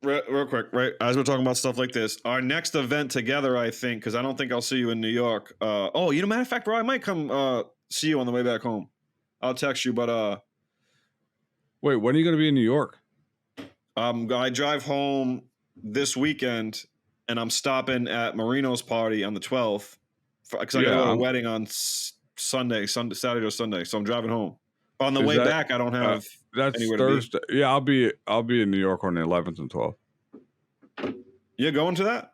Speaker 4: Real quick, right? As we're talking about stuff like this, our next event together, I think, because I don't think I'll see you in New York. Matter of fact, bro, I might come see you on the way back home. I'll text you, but
Speaker 3: wait, when are you going to be in New York?
Speaker 4: I drive home this weekend, and I'm stopping at Marino's party on the 12th because I got to go to a wedding on Saturday or Sunday. So I'm driving home. But on the way back, I don't have.
Speaker 3: That's Thursday. Yeah, I'll be in New York on the 11th and 12th.
Speaker 4: You're going to that?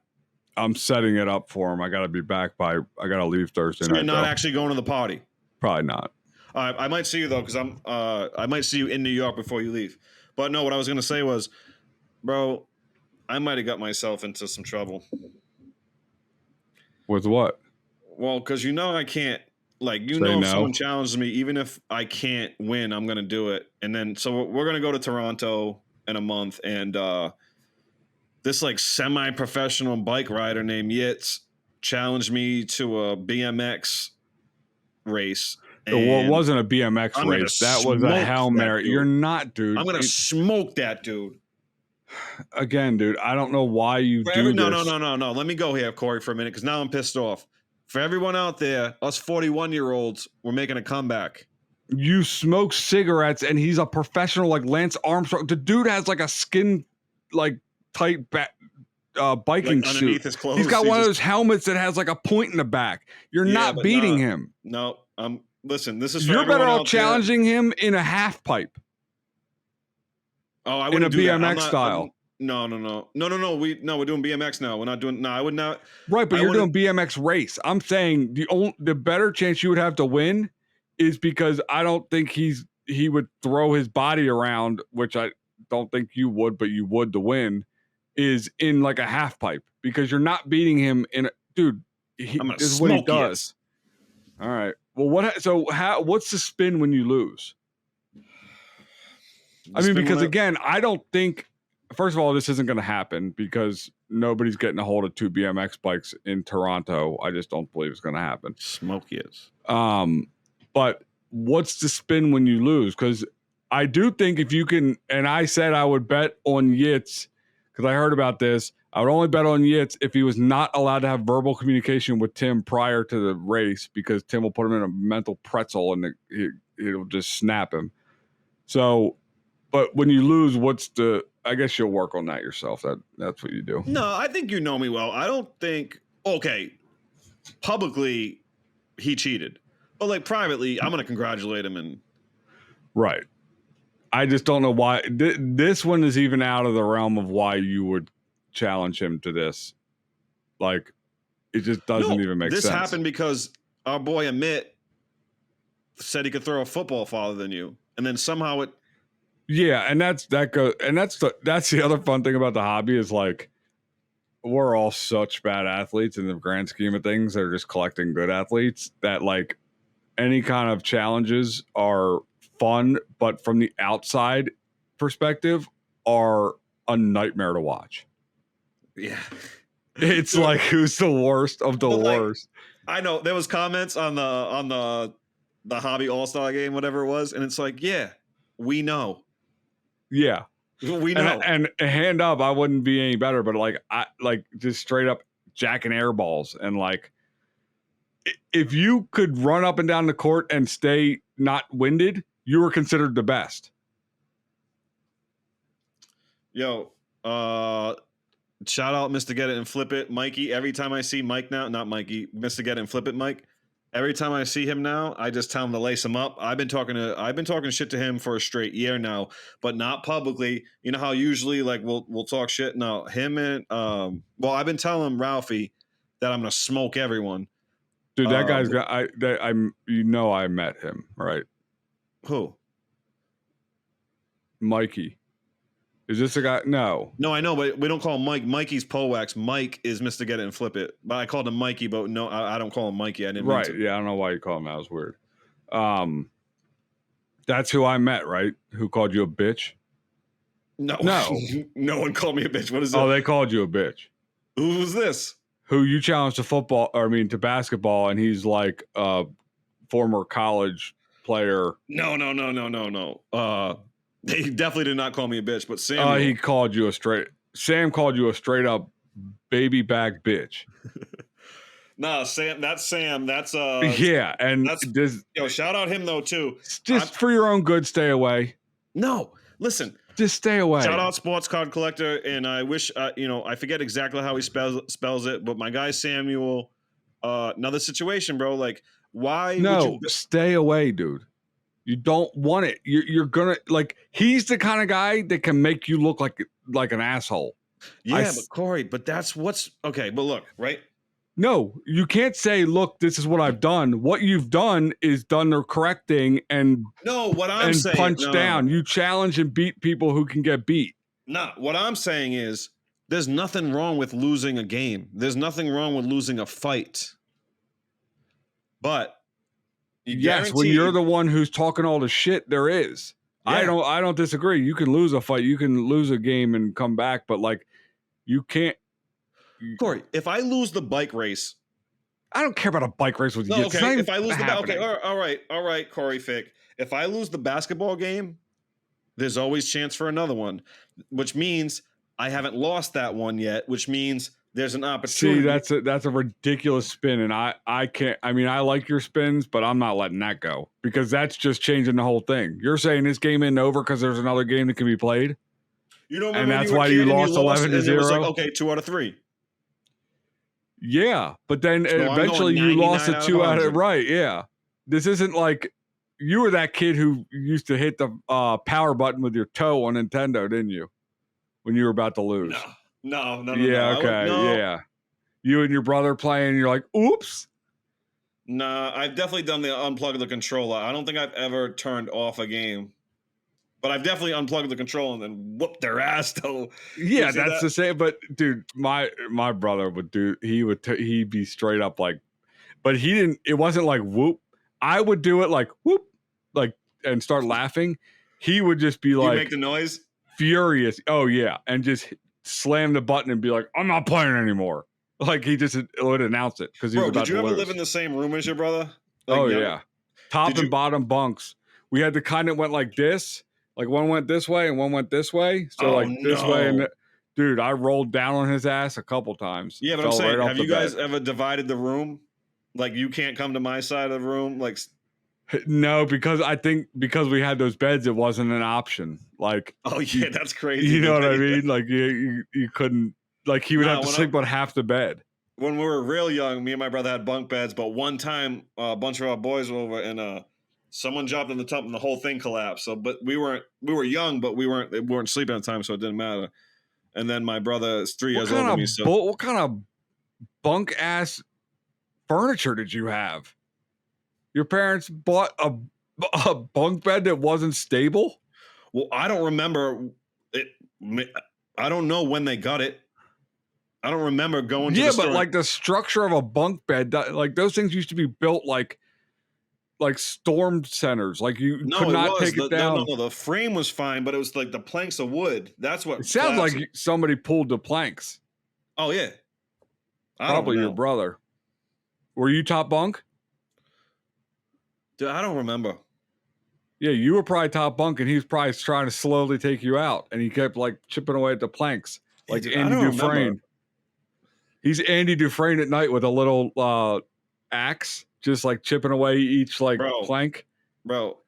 Speaker 3: I'm setting it up for him. I got to be back by. I got to leave Thursday night.
Speaker 4: You're not actually going to the party?
Speaker 3: Probably not.
Speaker 4: I might see you though, because I might see you in New York before you leave. But no, what I was gonna say was, bro, I might have got myself into some trouble.
Speaker 3: With what?
Speaker 4: Well, because I can't. Like, if someone challenges me, even if I can't win, I'm going to do it. And then, so we're going to go to Toronto in a month. And this, like, semi-professional bike rider named Yitz challenged me to a BMX race.
Speaker 3: Well, it wasn't a BMX race. That was a Hail Mary. You're not, dude.
Speaker 4: I'm going to smoke that dude.
Speaker 3: Again, dude, I don't know why you do this.
Speaker 4: No. Let me go here, Corey, for a minute, because now I'm pissed off. For everyone out there, us 41-year-olds, we're making a comeback.
Speaker 3: You smoke cigarettes, and he's a professional like Lance Armstrong. The dude has like a skin, like tight biking
Speaker 4: like
Speaker 3: suit.
Speaker 4: His clothes.
Speaker 3: He's got one of those helmets that has like a point in the back. You're not beating him.
Speaker 4: No, listen. This is for
Speaker 3: you're better off
Speaker 4: challenging
Speaker 3: him in a half pipe.
Speaker 4: Oh, I
Speaker 3: in a
Speaker 4: do
Speaker 3: BMX style.
Speaker 4: No. We're doing BMX now. We're not doing. No, I would not.
Speaker 3: Right, but you're doing BMX race. I'm saying the better chance you would have to win is because I don't think he would throw his body around, which I don't think you would, but you would to win, is in like a half pipe because you're not beating him in a dude. This is what he does. All right. Well, what's the spin when you lose? Because again, I don't think. First of all, this isn't going to happen because nobody's getting a hold of 2 BMX bikes in Toronto. I just don't believe it's going to happen.
Speaker 4: Smoky is.
Speaker 3: But what's the spin when you lose? Because I do think if you can, and I said I would bet on Yitz because I heard about this. I would only bet on Yitz if he was not allowed to have verbal communication with Tim prior to the race because Tim will put him in a mental pretzel and it'll just snap him. So, but when you lose, I guess you'll work on that yourself. That's what you do.
Speaker 4: No, I think you know me well. I don't think. Okay, publicly, he cheated, but like privately, I'm going to congratulate him. And
Speaker 3: right, I just don't know why this one is even out of the realm of why you would challenge him to this. Like, it just doesn't even make sense.
Speaker 4: This happened because our boy Amit said he could throw a football farther than you, and then somehow it.
Speaker 3: Yeah, and that's the other fun thing about the hobby is like we're all such bad athletes in the grand scheme of things. They're just collecting good athletes that like any kind of challenges are fun, but from the outside perspective are a nightmare to watch.
Speaker 4: Yeah.
Speaker 3: It's like who's the worst of the worst.
Speaker 4: I know there was comments on the hobby all-star game, whatever it was, and it's like, yeah, we know.
Speaker 3: Yeah.
Speaker 4: We know.
Speaker 3: And hand up, I wouldn't be any better, but I just straight up jacking air balls. And like, if you could run up and down the court and stay not winded, you were considered the best.
Speaker 4: Yo, shout out Mr. Get It and Flip It, Mikey. Every time I see Mike now, not Mikey, Mr. Get It and Flip It, Mike. Every time I see him now, I just tell him to lace him up. I've been talking shit to him for a straight year now, but not publicly. You know how usually like we'll talk shit. No, him and I've been telling Ralphie that I'm gonna smoke everyone.
Speaker 3: Dude, that guy's got I met him, right?
Speaker 4: Who?
Speaker 3: Mikey. Is this a guy? No,
Speaker 4: I know, but we don't call him Mike. Mikey's Powax. Mike is Mr. Get It and Flip It. But I called him Mikey, but no, I don't call him Mikey. I didn't.
Speaker 3: Right? Yeah, I don't know why you call him. That was weird. That's who I met, right? Who called you a bitch?
Speaker 4: No,
Speaker 3: No.
Speaker 4: no one called me a bitch. What is it?
Speaker 3: Oh, they called you a bitch.
Speaker 4: Who was this?
Speaker 3: Who you challenged to basketball, and he's like a former college player.
Speaker 4: No. They definitely did not call me a bitch, but Samuel.
Speaker 3: He called you Sam called you a straight up baby back bitch.
Speaker 4: Nah, Sam. That's
Speaker 3: Yeah, and
Speaker 4: shout out him though too.
Speaker 3: Just for your own good, stay away.
Speaker 4: No, listen.
Speaker 3: Just stay away.
Speaker 4: Shout out Sports Card Collector, and I wish I forget exactly how he spells it, but my guy Samuel. Another situation, bro. Like, why?
Speaker 3: No, stay away, dude. You don't want it. You're gonna he's the kind of guy that can make you look like an asshole.
Speaker 4: Yeah, but Corey, that's what's okay. But look, right?
Speaker 3: No, you can't say, look, this is what I've done. What you've done is done the correct thing and
Speaker 4: what I'm saying,
Speaker 3: punch down. You challenge and beat people who can get beat.
Speaker 4: No, what I'm saying is there's nothing wrong with losing a game. There's nothing wrong with losing a fight. But
Speaker 3: yes, when you're the one who's talking all the shit, there is. Yeah. I don't disagree. You can lose a fight, you can lose a game and come back, but you can't.
Speaker 4: Corey, if I lose the bike race,
Speaker 3: I don't care about a bike race with you.
Speaker 4: Okay, if I lose all right, Corey Fick. If I lose the basketball game, there's always chance for another one, which means I haven't lost that one yet, which means there's an opportunity.
Speaker 3: See, that's a ridiculous spin, and I can't. I mean, I like your spins, but I'm not letting that go because that's just changing the whole thing. You're saying this game isn't over because there's another game that can be played.
Speaker 4: You don't
Speaker 3: and that's why you lost 11-0.
Speaker 4: It was like, okay, 2 out of 3.
Speaker 3: Yeah, but then eventually you lost a 2 out of right. Yeah, this isn't like you were that kid who used to hit the power button with your toe on Nintendo, didn't you? When you were about to lose.
Speaker 4: No.
Speaker 3: Yeah, okay, yeah. You and your brother playing, you're like, oops.
Speaker 4: Nah, I've definitely done the unplug the controller. I don't think I've ever turned off a game. But I've definitely unplugged the controller and then whooped their ass though.
Speaker 3: Yeah, that's the same. But dude, my brother would he'd be straight up like, but he didn't. It wasn't like whoop. I would do it like whoop, and start laughing. He would just be like,
Speaker 4: make the noise,
Speaker 3: furious. Oh yeah, and just slam the button and be like, I'm not playing anymore. Like he just would announce it because he was about to lose.
Speaker 4: Did you ever live in the same room as your brother?
Speaker 3: Yeah, top and bottom bunks. We had the kind that went like this. Like one went this way and one went this way. So this way and dude, I rolled down on his ass a couple times.
Speaker 4: Yeah, but I'm saying, have you guys ever divided the room? Like you can't come to my side of the room? Like
Speaker 3: no, because I think because we had those beds, it wasn't an option. Like
Speaker 4: that's crazy.
Speaker 3: You know what I mean? Like you couldn't he would have to sleep on half the bed.
Speaker 4: When we were real young, me and my brother had bunk beds, but one time a bunch of our boys were over and someone jumped on the top and the whole thing collapsed. So, but we were young, but we weren't sleeping at the time, so it didn't matter. And then my brother is 3 years older than me. So
Speaker 3: what kind of bunk ass furniture did you have? Your parents bought a bunk bed that wasn't stable?
Speaker 4: Well, I don't remember it. I don't know when they got it. I don't remember going to the store.
Speaker 3: But like the structure of a bunk bed, like those things used to be built like storm centers. Like you could not take it down.
Speaker 4: No, the frame was fine, but it was like the planks of wood. That's what
Speaker 3: it sounds like. Somebody pulled the planks.
Speaker 4: Oh yeah,
Speaker 3: probably your brother. Were you top bunk?
Speaker 4: Dude, I don't remember.
Speaker 3: Yeah, you were probably top bunk, and he was probably trying to slowly take you out, and he kept like chipping away at the planks, like Andy Dufresne. Remember. He's Andy Dufresne at night with a little axe. Just like chipping away each plank.
Speaker 4: Bro,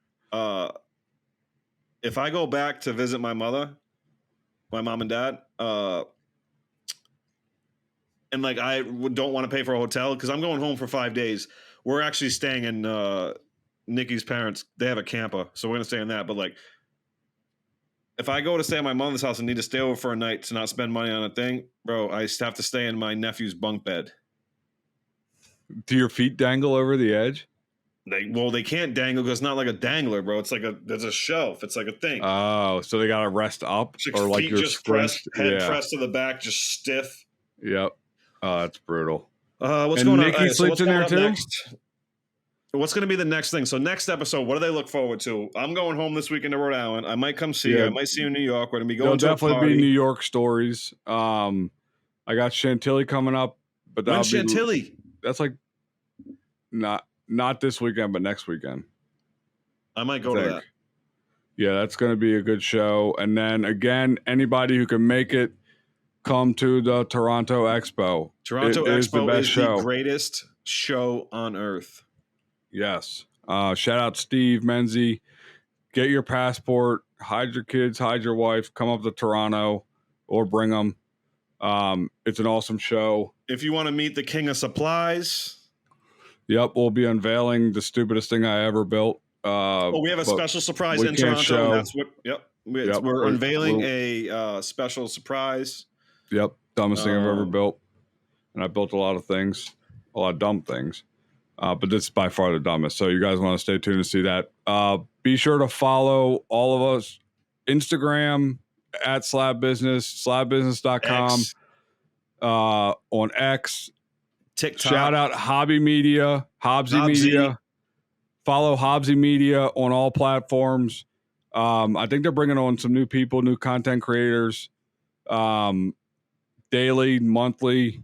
Speaker 4: if I go back to visit my mom and dad, and I don't want to pay for a hotel because I'm going home for 5 days. We're actually staying in Nikki's parents. They have a camper, so we're gonna stay in that. But if I go to stay at my mother's house and need to stay over for a night to not spend money on a thing, bro, I have to stay in my nephew's bunk bed.
Speaker 3: Do your feet dangle over the edge?
Speaker 4: They can't dangle because it's not like a dangler, bro. It's there's a shelf. It's like a thing.
Speaker 3: Oh, so they got to rest up or like you're
Speaker 4: just pressed, head pressed to the back, just stiff.
Speaker 3: Yep. Oh, that's brutal.
Speaker 4: What's going on?
Speaker 3: Nikki sleeps in there too? Next?
Speaker 4: What's going to be the next thing? So next episode, what do they look forward to? I'm going home this weekend to Rhode Island. I might come see you. I might see you in New York. We're going to be going
Speaker 3: There'll
Speaker 4: to a
Speaker 3: definitely
Speaker 4: party.
Speaker 3: be New York stories. I got Chantilly coming up, but that'll
Speaker 4: When's
Speaker 3: be
Speaker 4: Chantilly?
Speaker 3: that's like not this weekend, but next weekend.
Speaker 4: I might go to that.
Speaker 3: Yeah, that's going to be a good show. And then again, anybody who can make it, come to the Toronto Expo.
Speaker 4: Toronto
Speaker 3: It is the
Speaker 4: Expo
Speaker 3: best
Speaker 4: is
Speaker 3: show.
Speaker 4: the greatest show on earth.
Speaker 3: Yes. Shout out Steve Menzie. Get your passport. Hide your kids. Hide your wife. Come up to Toronto or bring them. It's an awesome show.
Speaker 4: If you want to meet the king of supplies.
Speaker 3: Yep, we'll be unveiling the stupidest thing I ever built.
Speaker 4: We have a special surprise in Toronto.
Speaker 3: Show.
Speaker 4: That's what. We're unveiling a special surprise.
Speaker 3: Yep, dumbest thing I've ever built. And I built a lot of things, a lot of dumb things. But this is by far the dumbest. So you guys want to stay tuned to see that. Be sure to follow all of us. Instagram at Slab Business, slabbusiness.com. On X.
Speaker 4: TikTok.
Speaker 3: Shout out Hobby Media, Hobbsy Media. Follow Hobbsy Media on all platforms. I think they're bringing on some new people, new content creators. Daily, monthly,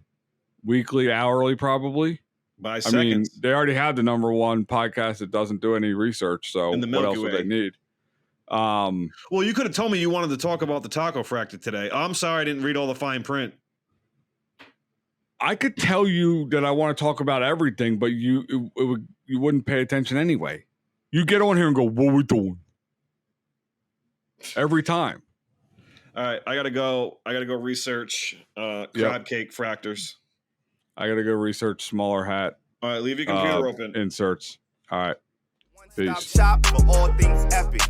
Speaker 3: weekly, hourly, probably.
Speaker 4: By seconds.
Speaker 3: I mean, they already have the #1 podcast that doesn't do any research. So what else would they need?
Speaker 4: Well, you could have told me you wanted to talk about the taco fracture today. I'm sorry I didn't read all the fine print.
Speaker 3: I could tell you that I want to talk about everything, but you wouldn't pay attention anyway. You get on here and go, "What we doing?" Every time.
Speaker 4: All right, I gotta go research crab cake fractors.
Speaker 3: I gotta go research smaller hat.
Speaker 4: All right, leave your computer open.
Speaker 3: Inserts. All right.
Speaker 1: One-stop shop for all things epic.